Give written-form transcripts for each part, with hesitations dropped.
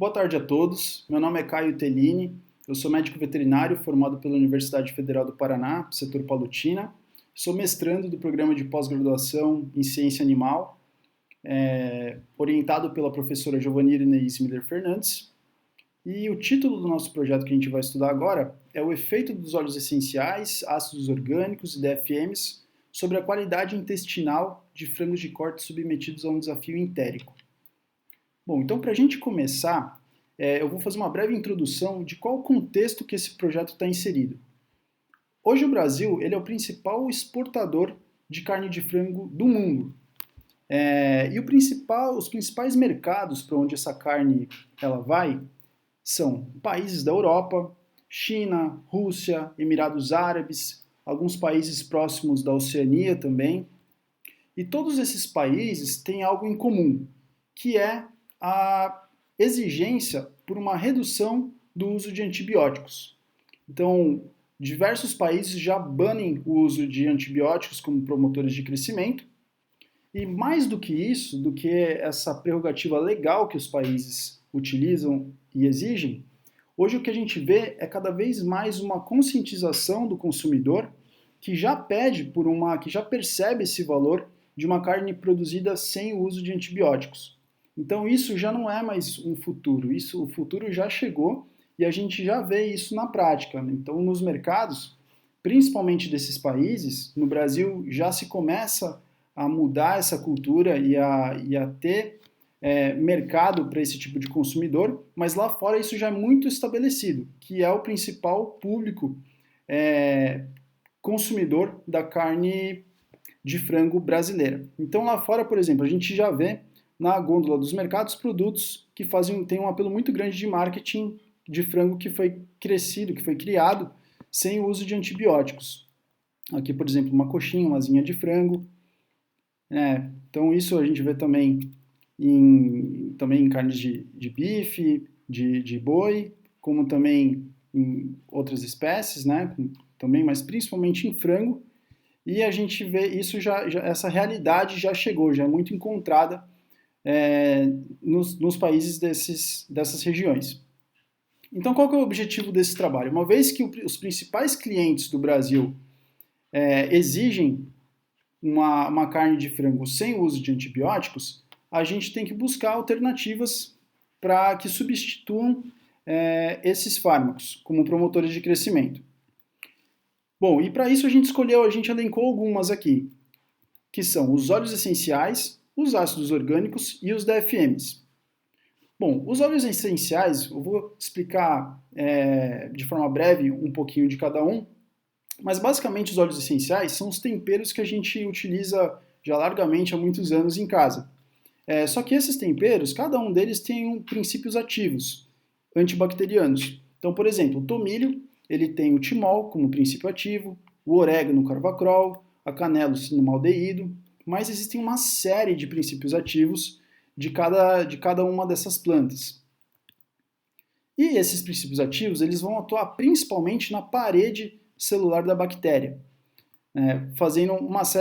Boa tarde a todos. Meu nome é Caio Tellini. Eu sou médico veterinário formado pela Universidade Federal do Paraná, setor Palotina. Sou mestrando do programa de pós-graduação em Ciência Animal, orientado pela professora Giovanira Inês Miller Fernandes. E o título do nosso projeto que a gente vai estudar agora é o efeito dos óleos essenciais, ácidos orgânicos e DFMs sobre a qualidade intestinal de frangos de corte submetidos a um desafio entérico. Bom, então para a gente começar, eu vou fazer uma breve introdução de qual o contexto que esse projeto está inserido. Hoje o Brasil ele é o principal exportador de carne de frango do mundo. E os principais mercados para onde essa carne ela vai são países da Europa, China, Rússia, Emirados Árabes, alguns países próximos da Oceania também. E todos esses países têm algo em comum, que é a exigência por uma redução do uso de antibióticos. Então, diversos países já banem o uso de antibióticos como promotores de crescimento, e mais do que isso, do que essa prerrogativa legal que os países utilizam e exigem, hoje o que a gente vê é cada vez mais uma conscientização do consumidor que já que já percebe esse valor de uma carne produzida sem o uso de antibióticos. Então isso já não é mais um futuro, o futuro já chegou e a gente já vê isso na prática. Então nos mercados, principalmente desses países, no Brasil já se começa a mudar essa cultura e a ter mercado para esse tipo de consumidor, mas lá fora isso já é muito estabelecido, que é o principal público consumidor da carne de frango brasileira. Então lá fora, por exemplo, a gente já vê na gôndola dos mercados produtos que têm um apelo muito grande de marketing de frango que foi criado sem o uso de antibióticos. Aqui, por exemplo, uma coxinha, uma asinha de frango. Então isso a gente vê também em carnes de bife, de boi, como também em outras espécies, né? Também, mas principalmente em frango. E a gente vê isso essa realidade já chegou, já é muito encontrada nos países dessas regiões. Então, qual que é o objetivo desse trabalho? Uma vez que os principais clientes do Brasil exigem uma carne de frango sem uso de antibióticos, a gente tem que buscar alternativas para que substituam esses fármacos como promotores de crescimento. Bom, e para isso a gente elencou algumas aqui, que são os óleos essenciais, os ácidos orgânicos e os DFMs. Bom, os óleos essenciais, eu vou explicar de forma breve um pouquinho de cada um, mas basicamente os óleos essenciais são os temperos que a gente utiliza já largamente há muitos anos em casa. Só que esses temperos, cada um deles tem princípios ativos, antibacterianos. Então, por exemplo, o tomilho, ele tem o timol como princípio ativo, o orégano, carvacrol, a canela, o cinnamaldeído, mas existem uma série de princípios ativos de cada uma dessas plantas. E esses princípios ativos eles vão atuar principalmente na parede celular da bactéria, fazendo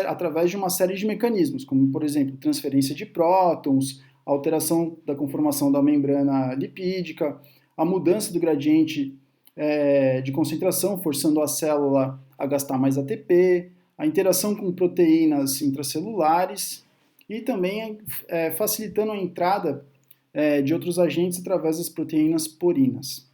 através de uma série de mecanismos, como, por exemplo, transferência de prótons, alteração da conformação da membrana lipídica, a mudança do gradiente de concentração, forçando a célula a gastar mais ATP, a interação com proteínas intracelulares e também facilitando a entrada de outros agentes através das proteínas porinas.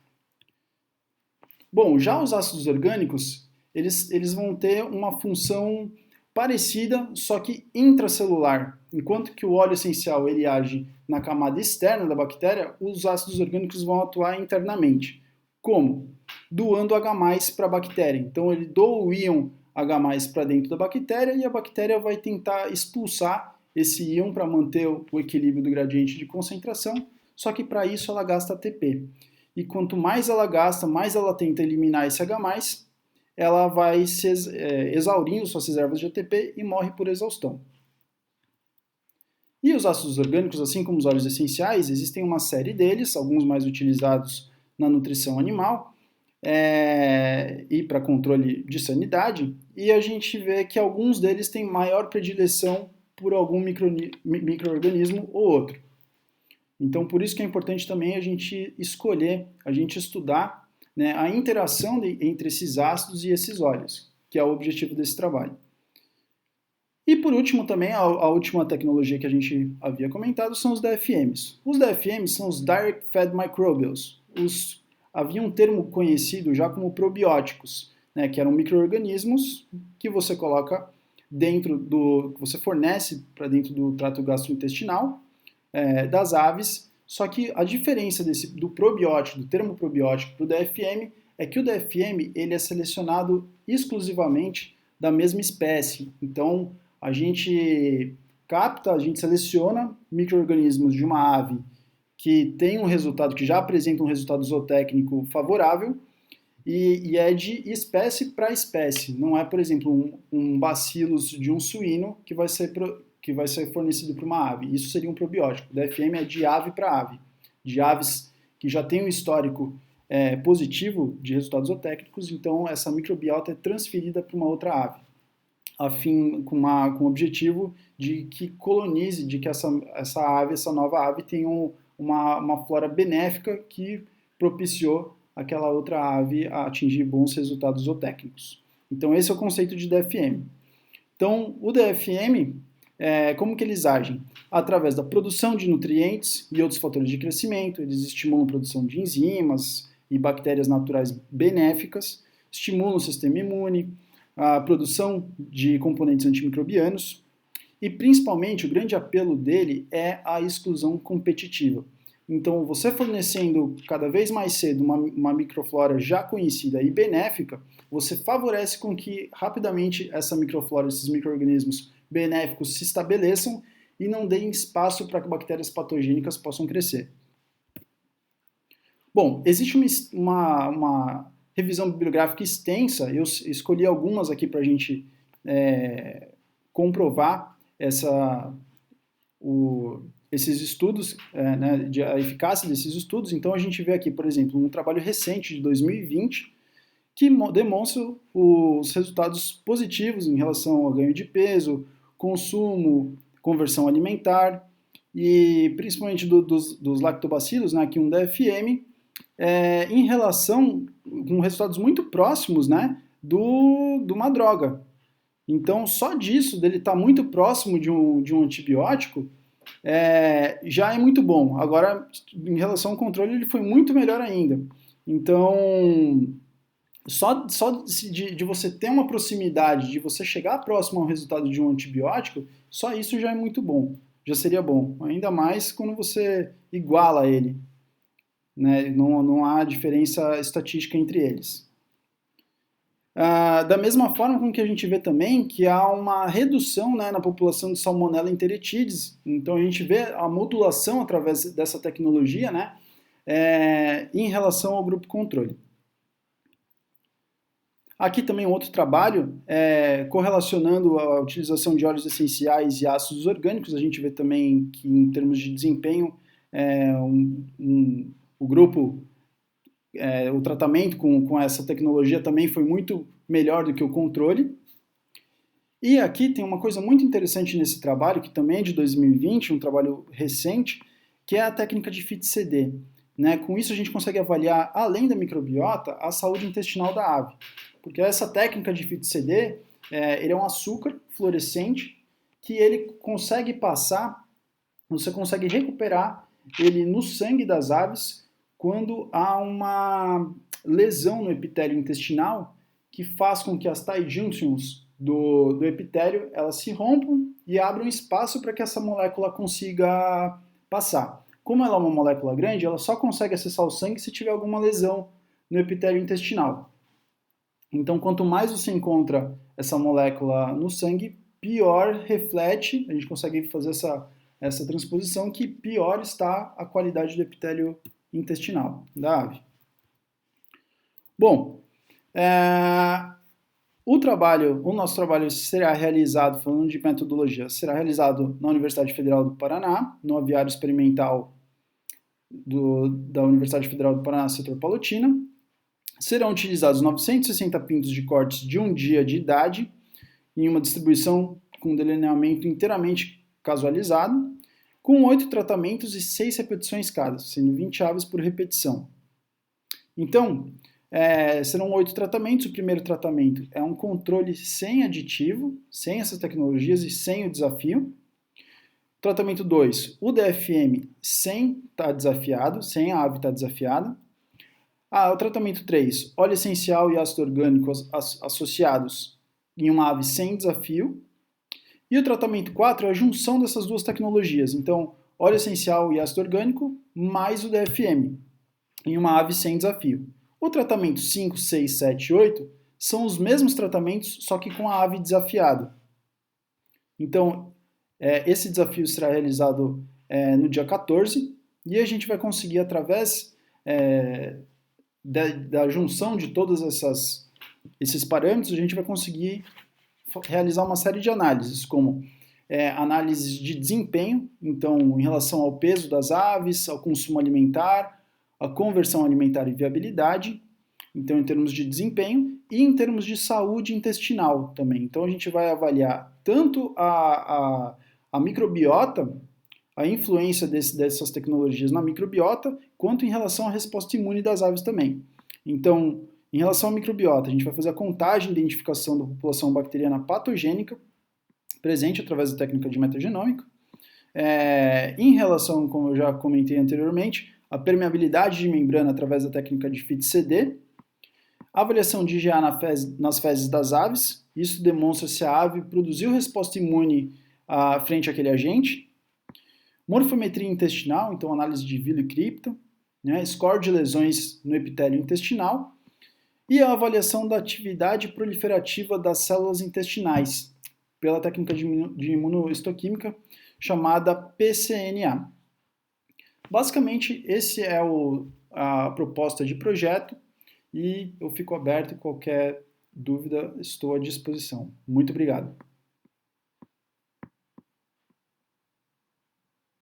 Bom, já os ácidos orgânicos, eles vão ter uma função parecida, só que intracelular. Enquanto que o óleo essencial ele age na camada externa da bactéria, os ácidos orgânicos vão atuar internamente. Como? Doando H+ para a bactéria. Então ele doa o íon H+ para dentro da bactéria e a bactéria vai tentar expulsar esse íon para manter o equilíbrio do gradiente de concentração, só que para isso ela gasta ATP. E quanto mais ela gasta, mais ela tenta eliminar esse H+, ela vai exaurindo suas reservas de ATP e morre por exaustão. E os ácidos orgânicos, assim como os óleos essenciais, existem uma série deles, alguns mais utilizados na nutrição animal, e para controle de sanidade, e a gente vê que alguns deles têm maior predileção por algum micro-organismo ou outro. Então, por isso que é importante também a gente escolher, a gente estudar, né, a interação entre esses ácidos e esses óleos, que é o objetivo desse trabalho. E por último também, a última tecnologia que a gente havia comentado são os DFMs. Os DFMs são os Direct Fed Microbials. Havia um termo conhecido já como probióticos, né, que eram micro-organismos que você coloca que você fornece para dentro do trato gastrointestinal das aves, só que a diferença do probiótico, do termo probiótico para o DFM, é que o DFM ele é selecionado exclusivamente da mesma espécie. Então, a gente seleciona micro-organismos de uma ave que tem um resultado, que já apresenta um resultado zootécnico favorável, e é de espécie para espécie. Não é, por exemplo, um bacillus de um suíno que vai ser fornecido para uma ave. Isso seria um probiótico. O DFM é de ave para ave. De aves que já têm um histórico positivo de resultados zootécnicos, então essa microbiota é transferida para uma outra ave, com o objetivo de que colonize, de que essa nova ave tenha uma flora benéfica que propiciou aquela outra ave a atingir bons resultados zootécnicos. Então esse é o conceito de DFM. Então o DFM, como que eles agem? Através da produção de nutrientes e outros fatores de crescimento, eles estimulam a produção de enzimas e bactérias naturais benéficas, estimulam o sistema imune, a produção de componentes antimicrobianos e, principalmente, o grande apelo dele é a exclusão competitiva. Então, você fornecendo cada vez mais cedo uma microflora já conhecida e benéfica, você favorece com que rapidamente essa microflora, esses micro-organismos benéficos se estabeleçam e não deem espaço para que bactérias patogênicas possam crescer. Bom, existe uma revisão bibliográfica extensa, eu escolhi algumas aqui para a gente comprovar esses estudos, né, a eficácia desses estudos. Então a gente vê aqui, por exemplo, um trabalho recente de 2020 que demonstra os resultados positivos em relação ao ganho de peso, consumo, conversão alimentar e principalmente dos lactobacilos, né, aqui um DFM, em relação com resultados muito próximos, né, de uma droga. Então, só disso, dele estar muito próximo de um antibiótico, já é muito bom. Agora, em relação ao controle, ele foi muito melhor ainda. Então, só de você ter uma proximidade, de você chegar próximo ao resultado de um antibiótico, só isso já é muito bom. Já seria bom. Ainda mais quando você iguala ele. Né? Não há diferença estatística entre eles. Da mesma forma com que a gente vê também que há uma redução, né, na população de Salmonella enteritidis. Então a gente vê a modulação através dessa tecnologia, né, em relação ao grupo controle. Aqui também outro trabalho, correlacionando a utilização de óleos essenciais e ácidos orgânicos. A gente vê também que em termos de desempenho, o grupo, o tratamento com essa tecnologia também foi muito melhor do que o controle. E aqui tem uma coisa muito interessante nesse trabalho, que também é de 2020, um trabalho recente, que é a técnica de FIT-CD. Né? Com isso a gente consegue avaliar, além da microbiota, a saúde intestinal da ave. Porque essa técnica de FIT-CD, ele é um açúcar fluorescente que ele consegue passar, você consegue recuperar ele no sangue das aves quando há uma lesão no epitélio intestinal que faz com que as tight junctions do epitélio elas se rompam e abram espaço para que essa molécula consiga passar. Como ela é uma molécula grande, ela só consegue acessar o sangue se tiver alguma lesão no epitélio intestinal. Então, quanto mais você encontra essa molécula no sangue, pior reflete, a gente consegue fazer essa transposição, que pior está a qualidade do epitélio intestinal da ave. Bom, o nosso trabalho será realizado, falando de metodologia, será realizado na Universidade Federal do Paraná, no aviário experimental da Universidade Federal do Paraná, setor Palotina. Serão utilizados 960 pintos de cortes de 1 dia de idade, em uma distribuição com delineamento inteiramente casualizado, com 8 tratamentos e 6 repetições cada, sendo 20 aves por repetição. Então, serão 8 tratamentos. O primeiro tratamento é um controle sem aditivo, sem essas tecnologias e sem o desafio. Tratamento 2, o DFM sem estar desafiado, sem a ave estar desafiada. O tratamento 3, óleo essencial e ácido orgânico associados em uma ave sem desafio. E o tratamento 4 é a junção dessas duas tecnologias. Então, óleo essencial e ácido orgânico mais o DFM em uma ave sem desafio. O tratamento 5, 6, 7 e 8 são os mesmos tratamentos, só que com a ave desafiada. Então, esse desafio será realizado no dia 14 e a gente vai conseguir, através da junção de todos esses parâmetros, a gente vai conseguir realizar uma série de análises, como análises de desempenho, então em relação ao peso das aves, ao consumo alimentar, a conversão alimentar e viabilidade, então em termos de desempenho, e em termos de saúde intestinal também. Então a gente vai avaliar tanto a microbiota, a influência dessas tecnologias na microbiota, quanto em relação à resposta imune das aves também. Então, em relação à microbiota, a gente vai fazer a contagem e identificação da população bacteriana patogênica presente através da técnica de metagenômica. Em relação, como eu já comentei anteriormente, a permeabilidade de membrana através da técnica de FIT-CD, avaliação de IgA nas fezes das aves, isso demonstra se a ave produziu resposta imune frente àquele agente. Morfometria intestinal, então análise de vilo e cripta, score de lesões no epitélio intestinal, e a avaliação da atividade proliferativa das células intestinais, pela técnica de imunohistoquímica chamada PCNA. Basicamente, esse é a proposta de projeto e eu fico aberto, qualquer dúvida estou à disposição. Muito obrigado.